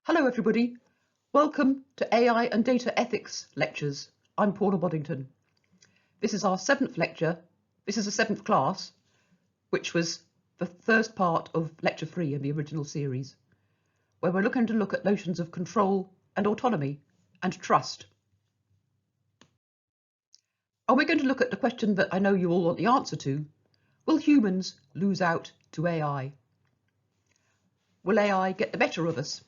Hello everybody, welcome to AI and Data Ethics lectures. I'm Paula Boddington. This is our 7th lecture, this is the 7th class, which was the first part of lecture 3 in the original series, where we're looking at notions of control and autonomy and trust. And we're going to look at the question that I know you all want the answer to: will humans lose out to AI? Will AI get the better of us?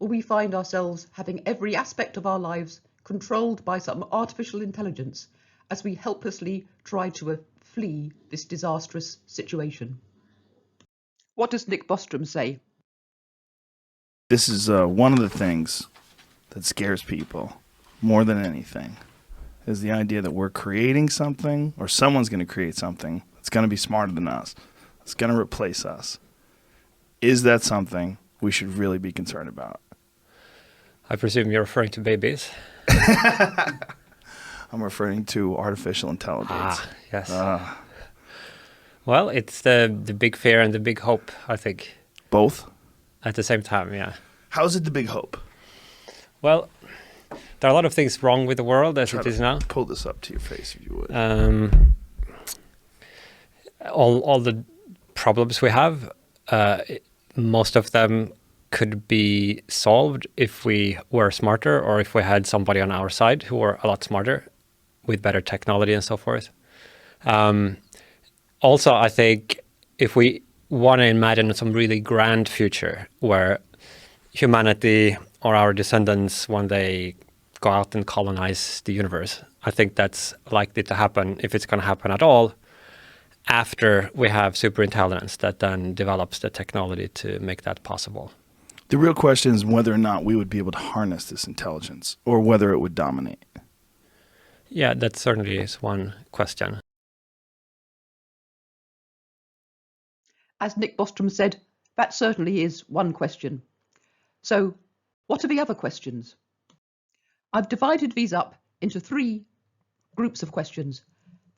Will we find ourselves having every aspect of our lives controlled by some artificial intelligence as we helplessly try to flee this disastrous situation? What does Nick Bostrom say? This is one of the things that scares people more than anything, is the idea that we're creating something, or someone's going to create something that's going to be smarter than us. It's going to replace us. Is that something we should really be concerned about? I presume you're referring to babies. I'm referring to artificial intelligence. Yes. Well, it's the big fear and the big hope, I think. Both? At the same time, yeah. How is it the big hope? Well, there are a lot of things wrong with the world as it is now. Pull this up to your face if you would. All the problems we have, most of them could be solved if we were smarter, or if we had somebody on our side who were a lot smarter with better technology and so forth. Also, I think if we want to imagine some really grand future where humanity or our descendants one day go out and colonize the universe, I think that's likely to happen, if it's going to happen at all, after we have superintelligence that then develops the technology to make that possible. The real question is whether or not we would be able to harness this intelligence, or whether it would dominate. Yeah, that certainly is one question. As Nick Bostrom said, that certainly is one question. So, what are the other questions? I've divided these up into 3 groups of questions.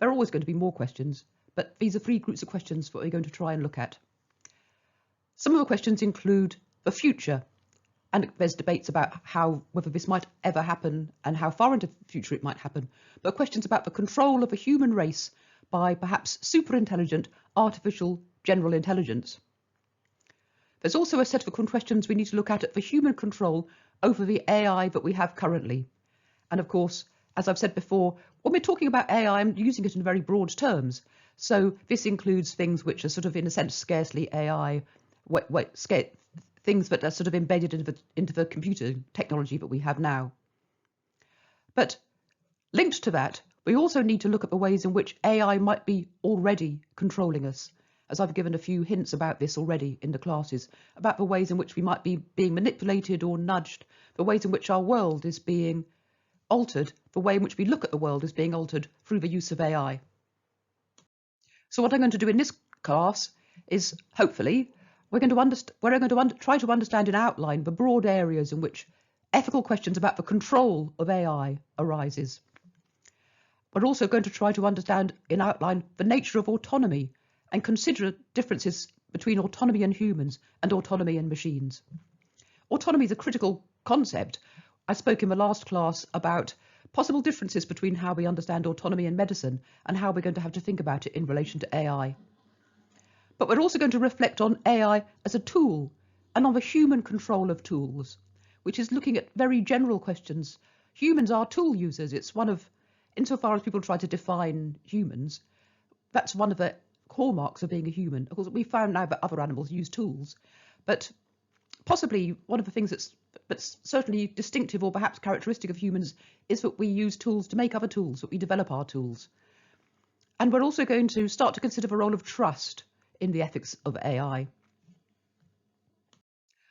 There are always going to be more questions, but these are 3 groups of questions that we're going to try and look at. Some of the questions include the future, and there's debates about whether this might ever happen and how far into the future it might happen. There are questions about the control of the human race by perhaps superintelligent artificial general intelligence. There's also a set of questions we need to look at the human control over the AI that we have currently. And of course, as I've said before, when we're talking about AI, I'm using it in very broad terms. So this includes things which are sort of, in a sense, scarcely AI, things that are sort of embedded into the computer technology that we have now. But linked to that, we also need to look at the ways in which AI might be already controlling us, as I've given a few hints about this already in the classes, about the ways in which we might be being manipulated or nudged, the ways in which our world is being altered, the way in which we look at the world is being altered through the use of AI. So what I'm going to do in this class is, hopefully, we're going to try to understand in outline the broad areas in which ethical questions about the control of AI arises. We're also going to try to understand in outline the nature of autonomy and consider differences between autonomy in humans and autonomy in machines. Autonomy is a critical concept. I spoke in the last class about possible differences between how we understand autonomy in medicine and how we're going to have to think about it in relation to AI. But we're also going to reflect on AI as a tool and on the human control of tools, which is looking at very general questions. Humans are tool users. It's one of, insofar as people try to define humans, that's one of the hallmarks of being a human. Of course, we found now that other animals use tools, but possibly one of the things that's certainly distinctive or perhaps characteristic of humans is that we use tools to make other tools, that we develop our tools. And we're also going to start to consider the role of trust in the ethics of AI.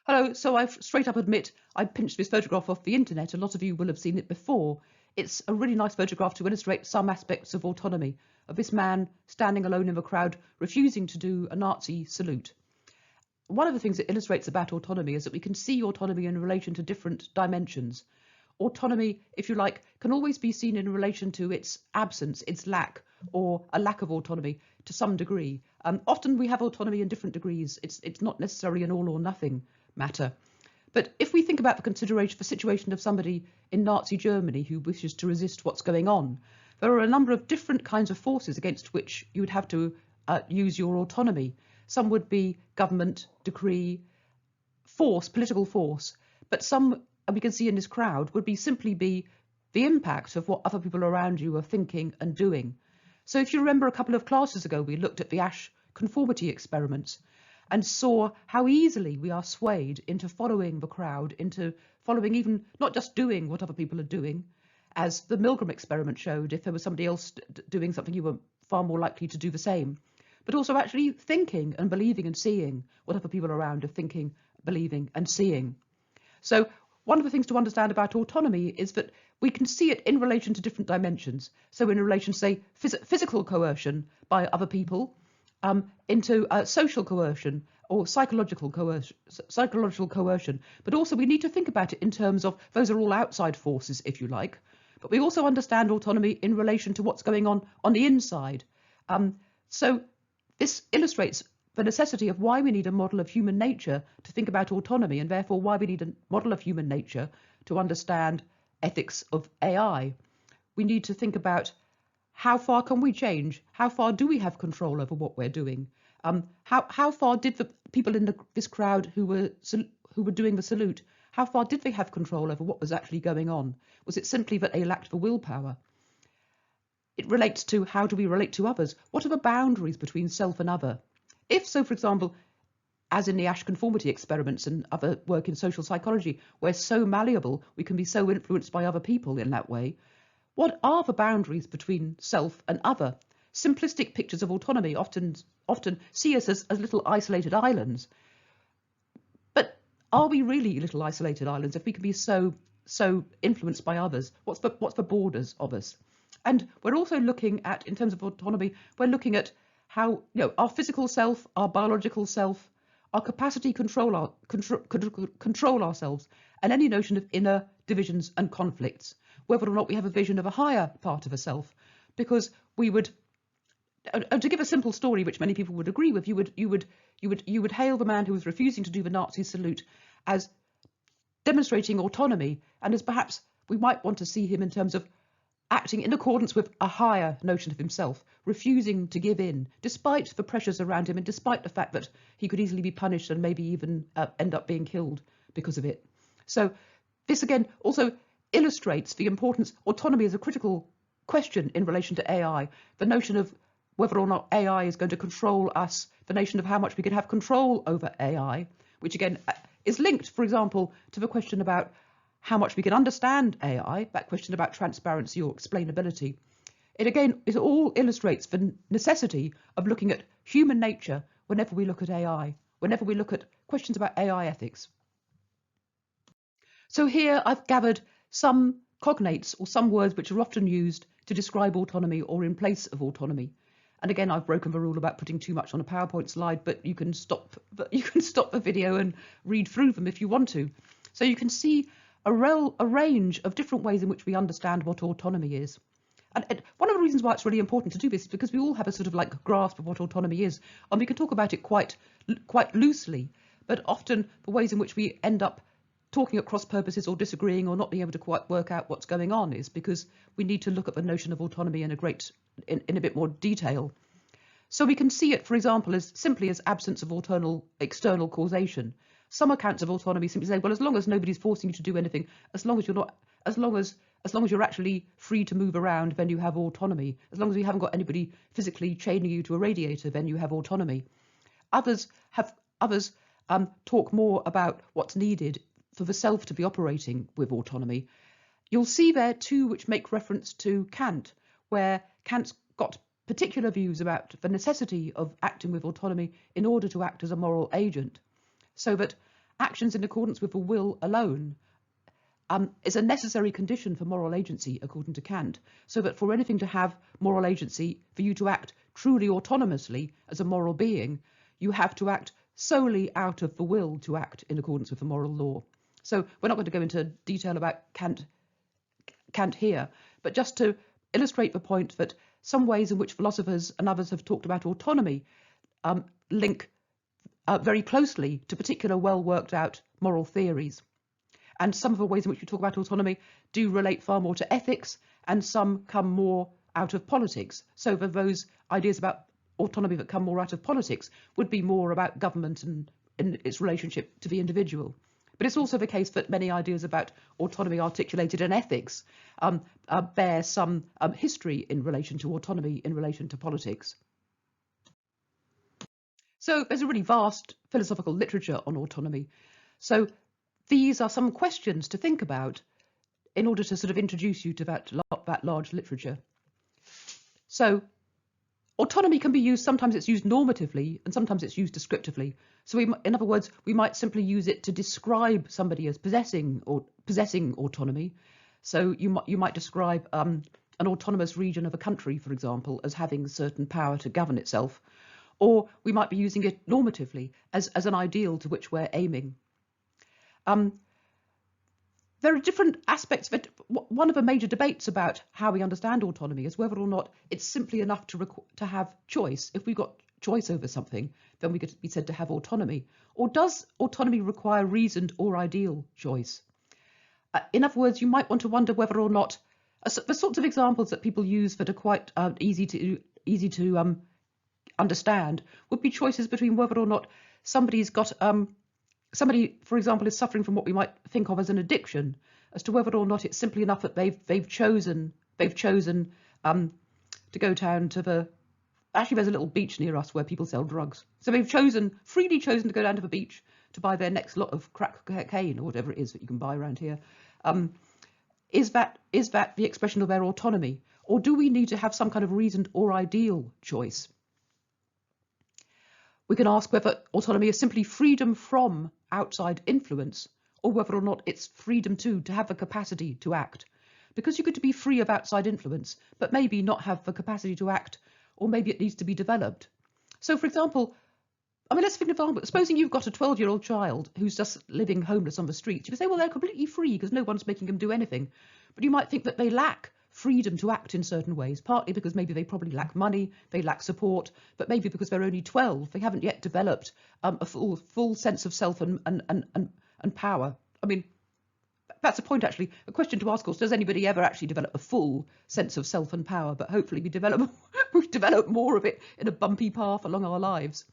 Hello, so I straight up admit I pinched this photograph off the internet. A lot of you will have seen it before. It's a really nice photograph to illustrate some aspects of autonomy, of this man standing alone in the crowd, refusing to do a Nazi salute. One of the things it illustrates about autonomy is that we can see autonomy in relation to different dimensions. Autonomy, if you like, can always be seen in relation to its absence, its lack, or a lack of autonomy to some degree. Often we have autonomy in different degrees. It's not necessarily an all or nothing matter. But if we think about the situation of somebody in Nazi Germany who wishes to resist what's going on, there are a number of different kinds of forces against which you would have to use your autonomy. Some would be government, decree, force, political force, but some, and we can see in this crowd, would simply be the impact of what other people around you are thinking and doing. So if you remember a couple of classes ago, we looked at the Ash conformity experiments and saw how easily we are swayed into following the crowd, into following even not just doing what other people are doing, as the Milgram experiment showed. If there was somebody else doing something, you were far more likely to do the same, but also actually thinking and believing and seeing what other people around are thinking, believing and seeing. So one of the things to understand about autonomy is that we can see it in relation to different dimensions. So in relation to, say, physical coercion by other people, into social coercion or psychological coercion. But also we need to think about it in terms of those are all outside forces, if you like. But we also understand autonomy in relation to what's going on the inside. So this illustrates the necessity of why we need a model of human nature to think about autonomy, and therefore why we need a model of human nature to understand ethics of AI. We need to think about how far can we change? How far do we have control over what we're doing? How far did the people in this crowd who were doing the salute, how far did they have control over what was actually going on? Was it simply that they lacked the willpower? It relates to how do we relate to others? What are the boundaries between self and other? If so, for example, as in the Ash conformity experiments and other work in social psychology, we're so malleable, we can be so influenced by other people in that way. What are the boundaries between self and other? Simplistic pictures of autonomy often see us as little isolated islands. But are we really little isolated islands if we can be so influenced by others? What's the borders of us? And we're also looking at, in terms of autonomy, we're looking at how our physical self, our biological self, our capacity to control ourselves, and any notion of inner divisions and conflicts, whether or not we have a vision of a higher part of a self, because we would, and to give a simple story which many people would agree with, you would hail the man who was refusing to do the Nazi salute as demonstrating autonomy, and as perhaps we might want to see him in terms of acting in accordance with a higher notion of himself, refusing to give in, despite the pressures around him and despite the fact that he could easily be punished and maybe even end up being killed because of it. So this again also illustrates the importance. Autonomy is a critical question in relation to AI, the notion of whether or not AI is going to control us, the notion of how much we can have control over AI, which again is linked, for example, to the question about how much we can understand AI, that question about transparency or explainability. It all illustrates the necessity of looking at human nature whenever we look at AI, whenever we look at questions about AI ethics. So here I've gathered some cognates or some words which are often used to describe autonomy or in place of autonomy. And again, I've broken the rule about putting too much on a PowerPoint slide, but you can stop the video and read through them if you want to. So you can see a range of different ways in which we understand what autonomy is. And one of the reasons why it's really important to do this is because we all have a sort of like grasp of what autonomy is, and we can talk about it quite loosely, but often the ways in which we end up talking at cross purposes or disagreeing or not being able to quite work out what's going on is because we need to look at the notion of autonomy in a bit more detail. So we can see it, for example, as simply as absence of external causation. Some accounts of autonomy simply say, well, as long as nobody's forcing you to do anything, as long as you're actually free to move around, then you have autonomy. As long as you haven't got anybody physically chaining you to a radiator, then you have autonomy. Others talk more about what's needed for the self to be operating with autonomy. You'll see there too, which make reference to Kant, where Kant's got particular views about the necessity of acting with autonomy in order to act as a moral agent, so that actions in accordance with the will alone is a necessary condition for moral agency, according to Kant, so that for anything to have moral agency, for you to act truly autonomously as a moral being, you have to act solely out of the will to act in accordance with the moral law. So we're not going to go into detail about Kant here, but just to illustrate the point that some ways in which philosophers and others have talked about autonomy link very closely to particular well worked out moral theories. And some of the ways in which we talk about autonomy do relate far more to ethics, and some come more out of politics. So for those ideas about autonomy that come more out of politics would be more about government and its relationship to the individual. But it's also the case that many ideas about autonomy articulated in ethics bear some history in relation to autonomy, in relation to politics. So there's a really vast philosophical literature on autonomy. So these are some questions to think about in order to sort of introduce you to that large literature. So autonomy can be used, sometimes it's used normatively and sometimes it's used descriptively. So in other words, we might simply use it to describe somebody as possessing autonomy. So you might describe an autonomous region of a country, for example, as having certain power to govern itself. Or we might be using it normatively as an ideal to which we're aiming. There are different aspects of it. One of the major debates about how we understand autonomy is whether or not it's simply enough to have choice. If we've got choice over something, then we could be said to have autonomy. Or does autonomy require reasoned or ideal choice? In other words, you might want to wonder whether or not the sorts of examples that people use that are quite easy to understand would be choices between whether or not somebody's got somebody, for example, is suffering from what we might think of as an addiction, as to whether or not it's simply enough that they've chosen to go down to the. Actually, there's a little beach near us where people sell drugs. So they've freely chosen to go down to the beach to buy their next lot of crack cocaine or whatever it is that you can buy around here. Is that the expression of their autonomy, or do we need to have some kind of reasoned or ideal choice? We can ask whether autonomy is simply freedom from outside influence, or whether or not it's freedom to have the capacity to act. Because you could be free of outside influence, but maybe not have the capacity to act, or maybe it needs to be developed. So, for example, let's think of an example. Supposing you've got a 12-year-old child who's just living homeless on the streets. You could say, well, they're completely free because no one's making them do anything. But you might think that they lack freedom to act in certain ways, partly because maybe they probably lack money, they lack support, but maybe because they're only 12, they haven't yet developed a full sense of self and power. I mean, that's a point, actually. A question to ask, of course, does anybody ever actually develop a full sense of self and power? But hopefully we develop more of it in a bumpy path along our lives.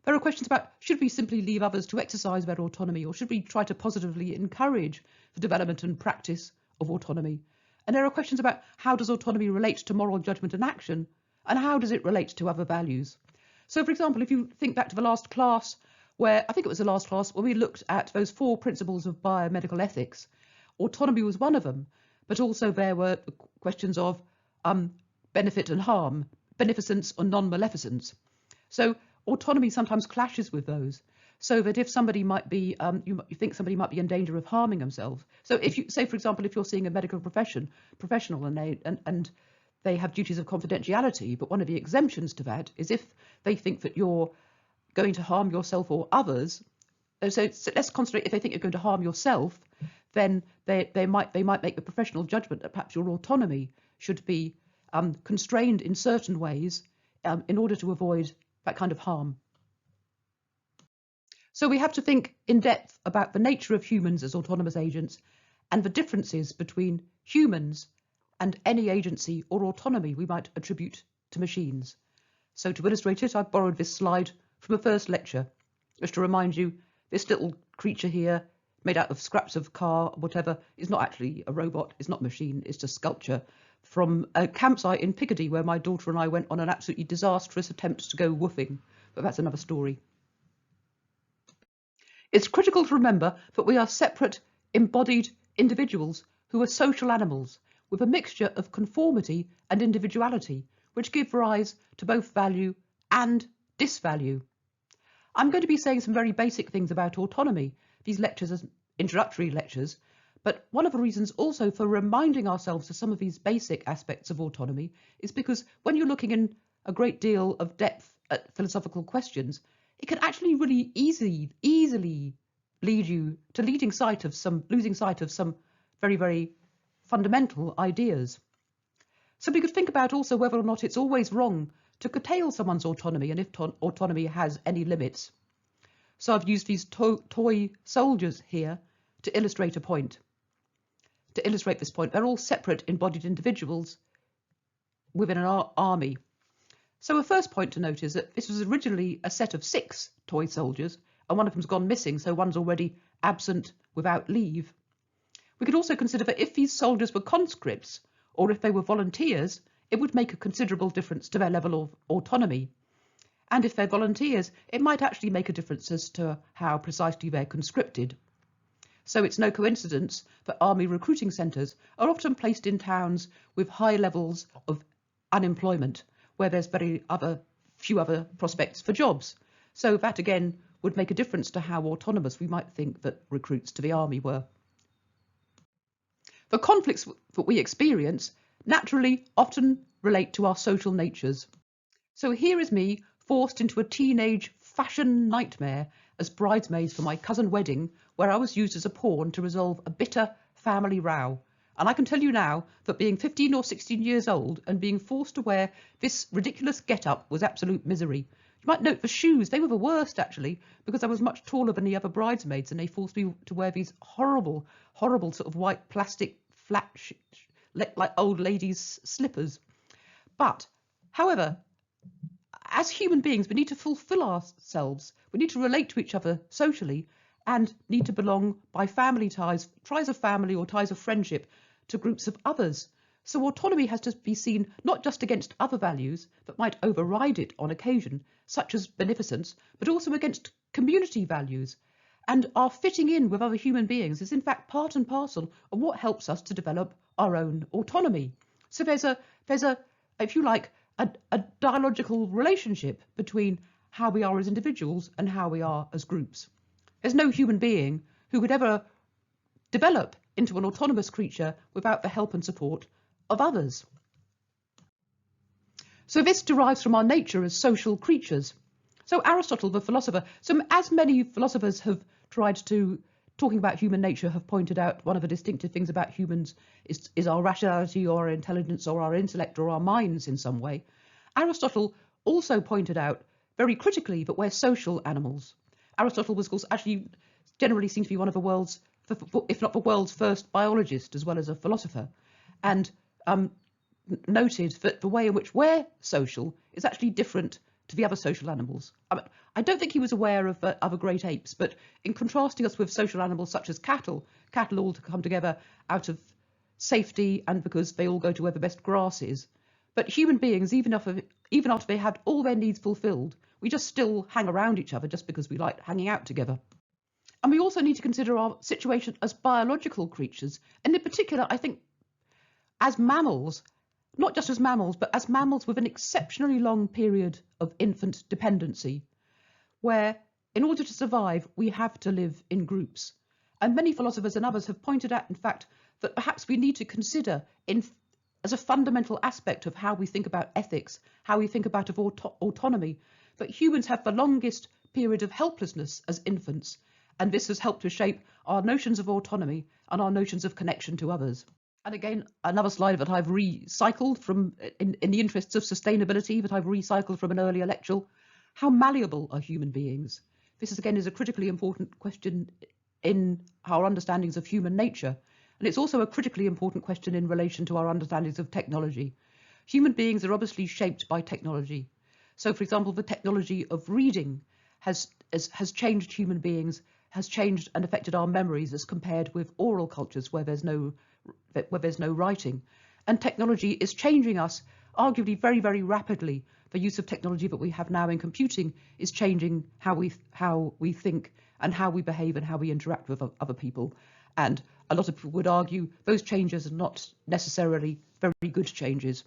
There are questions about, should we simply leave others to exercise their autonomy, or should we try to positively encourage the development and practice of autonomy? And there are questions about, how does autonomy relate to moral judgment and action, and how does it relate to other values? So, for example, if you think back to the last class, where I think it was the last class where we looked at those 4 principles of biomedical ethics, autonomy was one of them, but also there were questions of benefit and harm, beneficence or non-maleficence. So autonomy sometimes clashes with those. So that if somebody might be, you think somebody might be in danger of harming themselves. So if you say, for example, if you're seeing a medical professional and they have duties of confidentiality, but one of the exemptions to that is if they think that you're going to harm yourself or others. So let's concentrate. If they think you're going to harm yourself, then they might make the professional judgment that perhaps your autonomy should be constrained in certain ways in order to avoid that kind of harm. So we have to think in depth about the nature of humans as autonomous agents and the differences between humans and any agency or autonomy we might attribute to machines. So to illustrate it, I've borrowed this slide from a first lecture, just to remind you, this little creature here, made out of scraps of car, whatever, is not actually a robot, it's not a machine, it's just sculpture from a campsite in Picardy where my daughter and I went on an absolutely disastrous attempt to go woofing, but that's another story. It's critical to remember that we are separate, embodied individuals who are social animals with a mixture of conformity and individuality, which give rise to both value and disvalue. I'm going to be saying some very basic things about autonomy, these lectures as introductory lectures, but one of the reasons also for reminding ourselves of some of these basic aspects of autonomy is because when you're looking in a great deal of depth at philosophical questions, it can actually really easily lead you to losing sight of some very, very fundamental ideas. So we could think about also whether or not it's always wrong to curtail someone's autonomy and if autonomy has any limits. So I've used these toy soldiers here to illustrate a point. To illustrate this point, they're all separate embodied individuals within an army. So a first point to note is that this was originally a set of 6 toy soldiers, and one of them's gone missing, so one's already absent without leave. We could also consider that if these soldiers were conscripts, or if they were volunteers, it would make a considerable difference to their level of autonomy. And if they're volunteers, it might actually make a difference as to how precisely they're conscripted. So it's no coincidence that army recruiting centres are often placed in towns with high levels of unemployment, where there's few other prospects for jobs. So that again would make a difference to how autonomous we might think that recruits to the army were. The conflicts that we experience naturally often relate to our social natures. So here is me forced into a teenage fashion nightmare as bridesmaids for my cousin wedding, where I was used as a pawn to resolve a bitter family row. And I can tell you now that being 15 or 16 years old and being forced to wear this ridiculous get-up was absolute misery. You might note the shoes, they were the worst actually, because I was much taller than the other bridesmaids and they forced me to wear these horrible, horrible sort of white plastic flat, like old ladies' slippers. But, however, as human beings, we need to fulfill ourselves. We need to relate to each other socially and need to belong by family ties of family or ties of friendship to groups of others. So autonomy has to be seen not just against other values that might override it on occasion, such as beneficence, but also against community values. And our fitting in with other human beings is in fact part and parcel of what helps us to develop our own autonomy. So there's a, if you like, a dialogical relationship between how we are as individuals and how we are as groups. There's no human being who could ever develop into an autonomous creature without the help and support of others. So this derives from our nature as social creatures. So Aristotle, the philosopher, as many philosophers have tried to, talking about human nature, have pointed out one of the distinctive things about humans is our rationality or our intelligence or our intellect or our minds in some way. Aristotle also pointed out very critically that we're social animals. Aristotle was, of course, actually generally seen to be one of the world's, if not the world's first biologist, as well as a philosopher, and noted that the way in which we're social is actually different to the other social animals. I don't think he was aware of other great apes, but in contrasting us with social animals such as cattle all come together out of safety and because they all go to where the best grass is. But human beings, even after they had all their needs fulfilled, we just still hang around each other just because we like hanging out together. And we also need to consider our situation as biological creatures, and in particular, I think, as mammals, not just as mammals, but as mammals with an exceptionally long period of infant dependency, where in order to survive, we have to live in groups. And many philosophers and others have pointed out, in fact, that perhaps we need to consider as a fundamental aspect of how we think about ethics, how we think about autonomy, that humans have the longest period of helplessness as infants, and this has helped to shape our notions of autonomy and our notions of connection to others. And again, another slide that I've recycled from, in the interests of sustainability, that I've recycled from an earlier lecture. How malleable are human beings? This again is a critically important question in our understandings of human nature. And it's also a critically important question in relation to our understandings of technology. Human beings are obviously shaped by technology. So, for example, the technology of reading has changed human beings, has changed and affected our memories as compared with oral cultures where there's no writing. And technology is changing us arguably very, very rapidly. The use of technology that we have now in computing is changing how we think and how we behave and how we interact with other people. And a lot of people would argue those changes are not necessarily very good changes.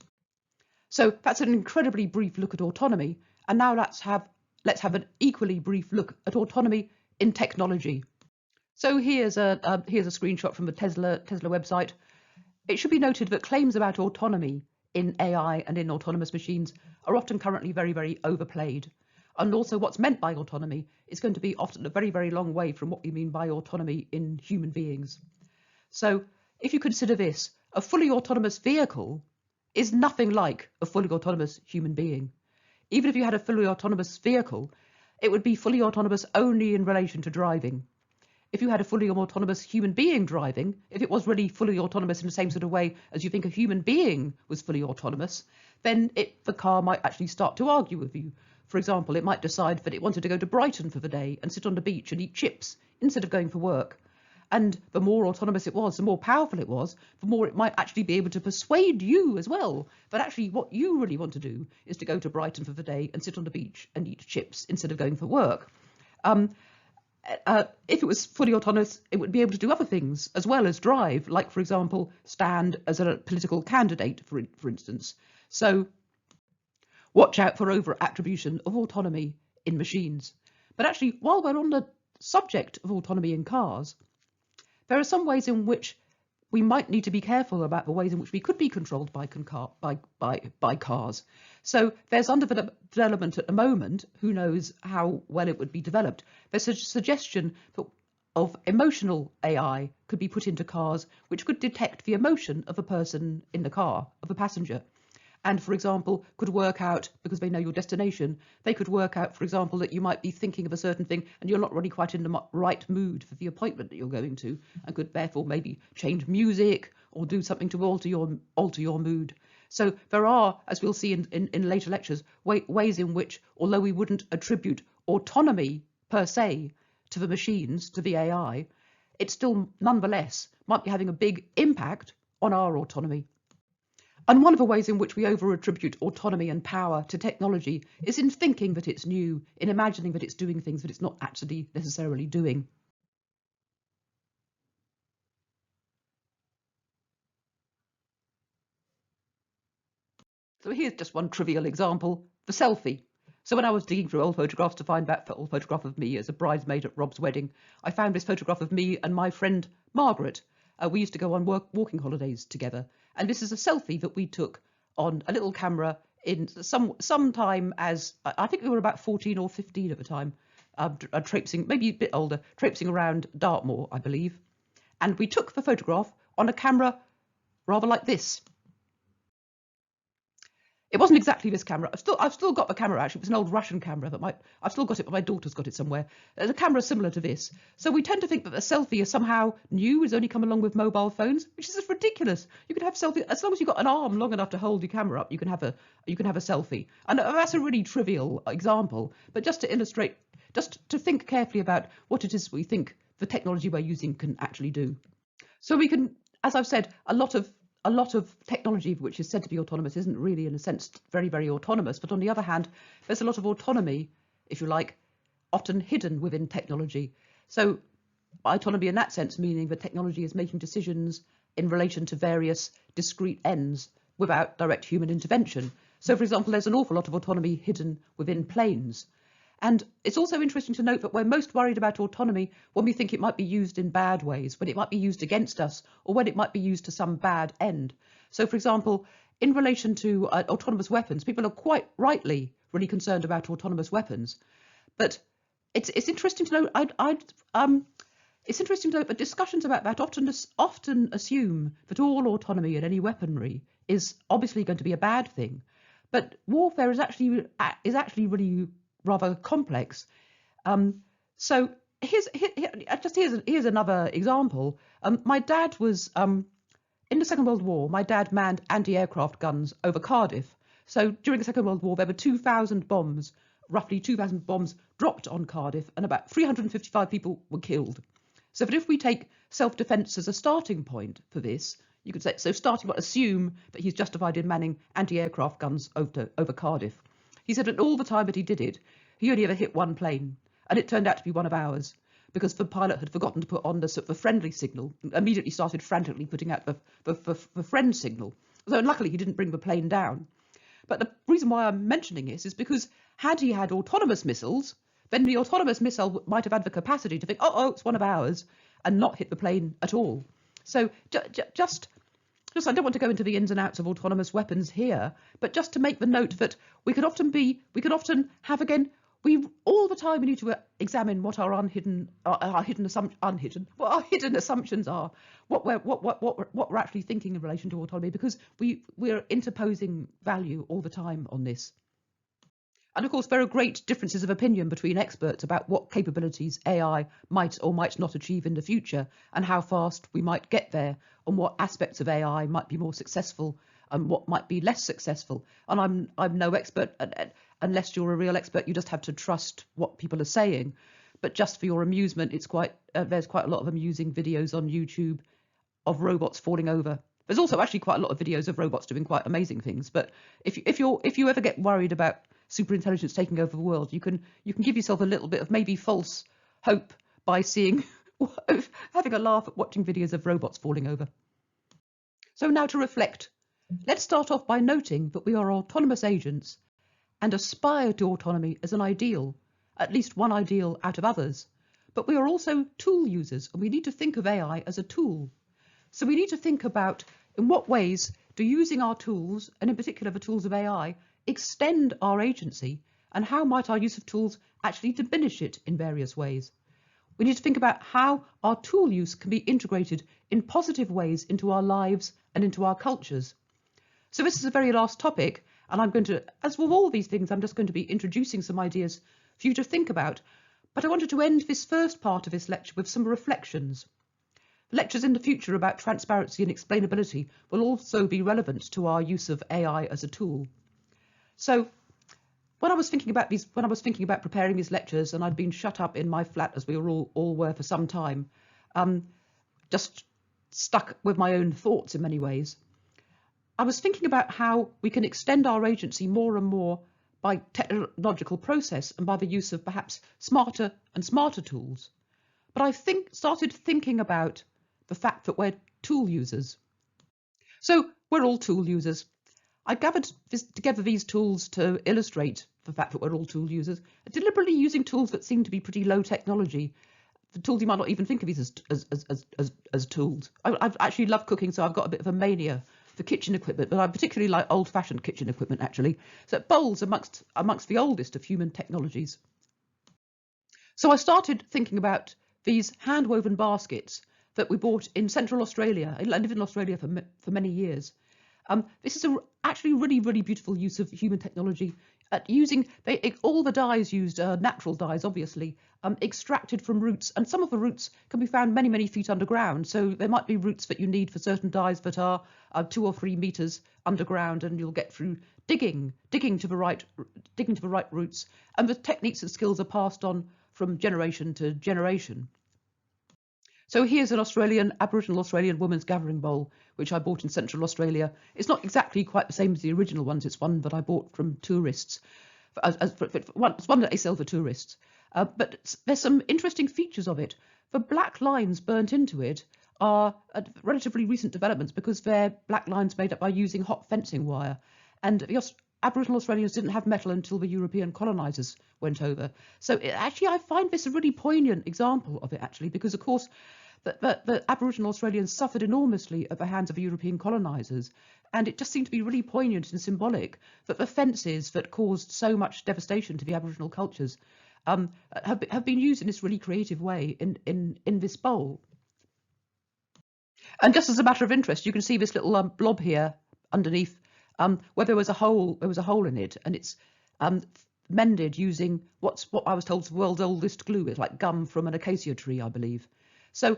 So that's an incredibly brief look at autonomy. And now let's have an equally brief look at autonomy in technology. So here's a screenshot from the Tesla website. It should be noted that claims about autonomy in AI and in autonomous machines are often currently very, very overplayed. And also what's meant by autonomy is going to be often a very, very long way from what we mean by autonomy in human beings. So if you consider this, a fully autonomous vehicle is nothing like a fully autonomous human being. Even if you had a fully autonomous vehicle, it would be fully autonomous only in relation to driving. If you had a fully autonomous human being driving, if it was really fully autonomous in the same sort of way as you think a human being was fully autonomous, then the car might actually start to argue with you. For example, it might decide that it wanted to go to Brighton for the day and sit on the beach and eat chips instead of going for work. And the more autonomous it was, the more powerful it was, the more it might actually be able to persuade you as well. But actually what you really want to do is to go to Brighton for the day and sit on the beach and eat chips instead of going for work. If it was fully autonomous, it would be able to do other things as well as drive, like, for example, stand as a political candidate, for instance. So watch out for over-attribution of autonomy in machines. But actually, while we're on the subject of autonomy in cars, there are some ways in which we might need to be careful about the ways in which we could be controlled by cars. So there's under development at the moment, who knows how well it would be developed, there's a suggestion of emotional AI could be put into cars which could detect the emotion of a person in the car, of a passenger. And, for example, could work out, because they know your destination, they could work out, for example, that you might be thinking of a certain thing and you're not really quite in the right mood for the appointment that you're going to, and could therefore maybe change music or do something to alter your mood. So there are, as we'll see in later lectures, ways in which, although we wouldn't attribute autonomy per se to the machines, to the AI, it still nonetheless might be having a big impact on our autonomy. And one of the ways in which we over-attribute autonomy and power to technology is in thinking that it's new, in imagining that it's doing things that it's not actually necessarily doing. So here's just one trivial example, the selfie. So when I was digging through old photographs to find that old photograph of me as a bridesmaid at Rob's wedding, I found this photograph of me and my friend Margaret. We used to go on walking holidays together. And this is a selfie that we took on a little camera in sometime as, I think we were about 14 or 15 at the time, traipsing, maybe a bit older, traipsing around Dartmoor, I believe. And we took the photograph on a camera rather like this. It wasn't exactly this camera. I've still got the camera, actually. It was an old Russian camera I've still got it, but my daughter's got it somewhere. There's a camera similar to this. So we tend to think that a selfie is somehow new, has only come along with mobile phones, which is just ridiculous. You can have selfie as long as you've got an arm long enough to hold your camera up. You can have a selfie, and that's a really trivial example. But just to illustrate, just to think carefully about what it is we think the technology we're using can actually do. So we can, as I've said, a lot of technology which is said to be autonomous isn't really, in a sense, very, very autonomous. But on the other hand, there's a lot of autonomy, if you like, often hidden within technology. So autonomy in that sense meaning that technology is making decisions in relation to various discrete ends without direct human intervention. So, for example, there's an awful lot of autonomy hidden within planes. And it's also interesting to note that we're most worried about autonomy when we think it might be used in bad ways, when it might be used against us, or when it might be used to some bad end. So, for example, in relation to autonomous weapons, people are quite rightly really concerned about autonomous weapons. But it's interesting to note. It's interesting to note that discussions about that often assume that all autonomy in any weaponry is obviously going to be a bad thing. But warfare is actually really rather complex. So here's another example. My dad was in the Second World War. My dad manned anti-aircraft guns over Cardiff. So during the Second World War, there were 2,000 bombs, roughly 2,000 bombs dropped on Cardiff, and about 355 people were killed. So that if we take self-defence as a starting point for this, you could say, so starting point, assume that he's justified in manning anti-aircraft guns over Cardiff. He said that all the time that he did it, he only ever hit one plane, and it turned out to be one of ours, because the pilot had forgotten to put on the friendly signal, immediately started frantically putting out the friend signal. So luckily he didn't bring the plane down. But the reason why I'm mentioning this is because had he had autonomous missiles, then the autonomous missile might have had the capacity to think, oh, it's one of ours, and not hit the plane at all. So just I don't want to go into the ins and outs of autonomous weapons here, but just to make the note that we could often have, again, all the time we need to examine what our hidden assumptions are, what we're actually thinking in relation to autonomy, because we're interposing value all the time on this. And of course, there are great differences of opinion between experts about what capabilities AI might or might not achieve in the future and how fast we might get there and what aspects of AI might be more successful and what might be less successful. And I'm no expert, unless you're a real expert, you just have to trust what people are saying. But just for your amusement, it's there's quite a lot of amusing videos on YouTube of robots falling over. There's also actually quite a lot of videos of robots doing quite amazing things. But if you ever get worried about superintelligence taking over the world, you can give yourself a little bit of maybe false hope by seeing having a laugh at watching videos of robots falling over. So now to reflect. Let's start off by noting that we are autonomous agents and aspire to autonomy as an ideal, at least one ideal out of others. But we are also tool users, and we need to think of AI as a tool. So we need to think about in what ways do using our tools, and in particular the tools of AI, extend our agency, and how might our use of tools actually diminish it in various ways. We need to think about how our tool use can be integrated in positive ways into our lives and into our cultures. So this is the very last topic, and I'm going to, as with all these things, I'm just going to be introducing some ideas for you to think about. But I wanted to end this first part of this lecture with some reflections. Lectures in the future about transparency and explainability will also be relevant to our use of AI as a tool. So when I was thinking about preparing these lectures, and I'd been shut up in my flat as we all were for some time, just stuck with my own thoughts in many ways, I was thinking about how we can extend our agency more and more by technological process and by the use of perhaps smarter and smarter tools. But I started thinking about the fact that we're tool users. So we're all tool users. I gathered together these tools to illustrate the fact that we're all tool users, deliberately using tools that seem to be pretty low technology. The tools you might not even think of these as tools. I actually love cooking, so I've got a bit of a mania for kitchen equipment, but I particularly like old-fashioned kitchen equipment, actually. So bowls amongst the oldest of human technologies. So I started thinking about these hand-woven baskets that we bought in Central Australia. I lived in Australia for many years. This is actually really, really beautiful use of human technology. All the dyes used are natural dyes, obviously, extracted from roots, and some of the roots can be found many, many feet underground. So there might be roots that you need for certain dyes that are 2 or 3 meters underground, and you'll get through digging to the right roots, and the techniques and skills are passed on from generation to generation. So here's an Aboriginal Australian woman's gathering bowl, which I bought in Central Australia. It's not exactly quite the same as the original ones. It's one that I bought from tourists. It's one that they sell for tourists. But there's some interesting features of it. The black lines burnt into it are relatively recent developments because they're black lines made up by using hot fencing wire. And the Aboriginal Australians didn't have metal until the European colonisers went over. So actually, I find this a really poignant example of it, actually, because, of course, the Aboriginal Australians suffered enormously at the hands of the European colonisers. And it just seemed to be really poignant and symbolic that the fences that caused so much devastation to the Aboriginal cultures have been used in this really creative way in this bowl. And just as a matter of interest, you can see this little blob here underneath where there was a hole in it, and it's mended using what I was told is the world's oldest glue. It's like gum from an acacia tree, I believe. So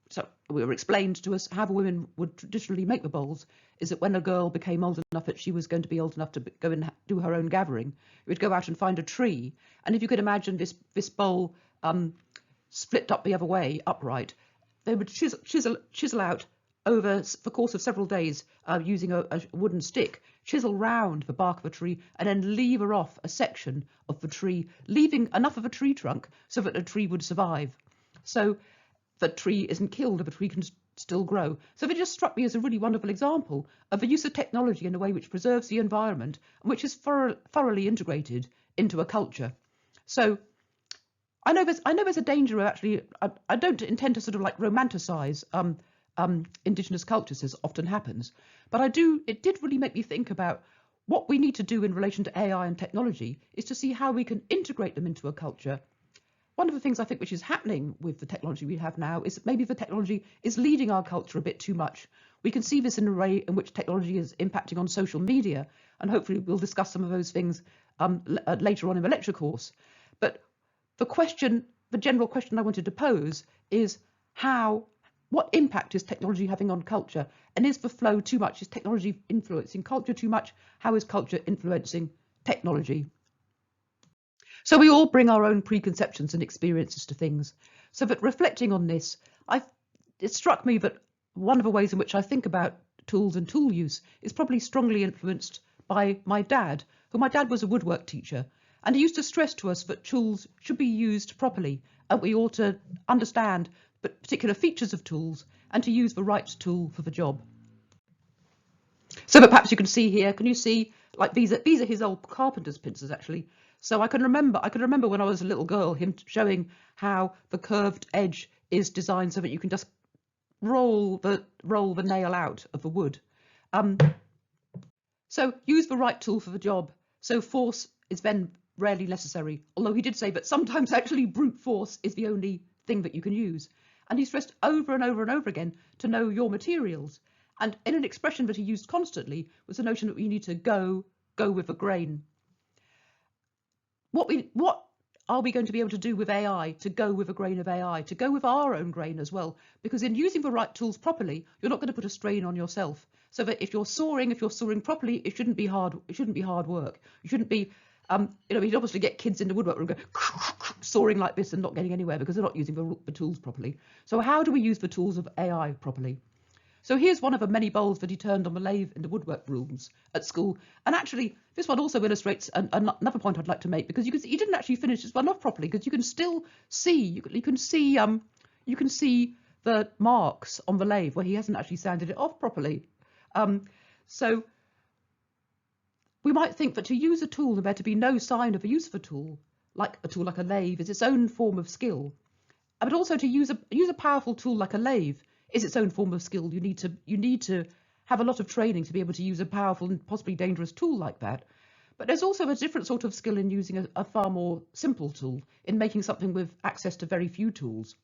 so we were explained to us how the women would traditionally make the bowls is that when a girl became old enough that she was going to be old enough to go and do her own gathering, we'd go out and find a tree. And if you could imagine this bowl split up the other way, upright, they would chisel out over the course of several days using a wooden stick, chisel round the bark of a tree and then lever off a section of the tree, leaving enough of a tree trunk so that the tree would survive. So the tree isn't killed, the tree can still grow. So it just struck me as a really wonderful example of the use of technology in a way which preserves the environment and which is thoroughly integrated into a culture. So I know there's a danger of actually, I don't intend to sort of like romanticize indigenous cultures, as often happens, but it did really make me think about what we need to do in relation to AI and technology is to see how we can integrate them into a culture. One of the things I think which is happening with the technology we have now is that maybe the technology is leading our culture a bit too much. We can see this in the way in which technology is impacting on social media, and hopefully we'll discuss some of those things later on in the lecture course. But the general question I wanted to pose is what impact is technology having on culture? And is the flow too much? Is technology influencing culture too much? How is culture influencing technology? So we all bring our own preconceptions and experiences to things. So that reflecting on this, it struck me that one of the ways in which I think about tools and tool use is probably strongly influenced by my dad, my dad was a woodwork teacher, and he used to stress to us that tools should be used properly, and we ought to understand the particular features of tools and to use the right tool for the job. So that perhaps you can see here, can you see, like these are his old carpenter's pincers actually. So I can remember when I was a little girl, him showing how the curved edge is designed so that you can just roll the nail out of the wood. So use the right tool for the job. So force is then rarely necessary, although he did say that sometimes actually brute force is the only thing that you can use. And he stressed over and over and over again to know your materials. And in an expression that he used constantly was the notion that we need to go with the grain. What are we going to be able to do with AI to go with a grain of AI, to go with our own grain as well? Because in using the right tools properly, you're not going to put a strain on yourself. So that if you're sawing properly, it shouldn't be hard. It shouldn't be hard work. You shouldn't be, you'd obviously get kids in the woodwork room going sawing like this and not getting anywhere because they're not using the tools properly. So how do we use the tools of AI properly? So here's one of the many bowls that he turned on the lathe in the woodwork rooms at school. And actually, this one also illustrates another point I'd like to make, because he didn't actually finish this one off properly, because you can still see, you can see the marks on the lathe where he hasn't actually sanded it off properly. So we might think that to use a tool, there to be no sign of a use of a tool like a lathe is its own form of skill. But also to use a powerful tool like a lathe is its own form of skill. You need to have a lot of training to be able to use a powerful and possibly dangerous tool like that. But there's also a different sort of skill in using a far more simple tool, in making something with access to very few tools.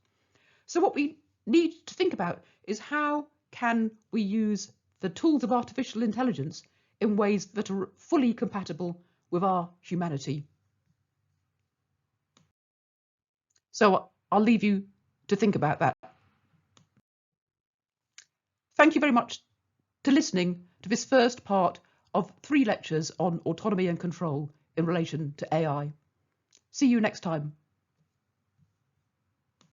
So what we need to think about is how can we use the tools of artificial intelligence in ways that are fully compatible with our humanity. So I'll leave you to think about that. Thank you very much for listening to this first part of 3 lectures on autonomy and control in relation to AI. See you next time.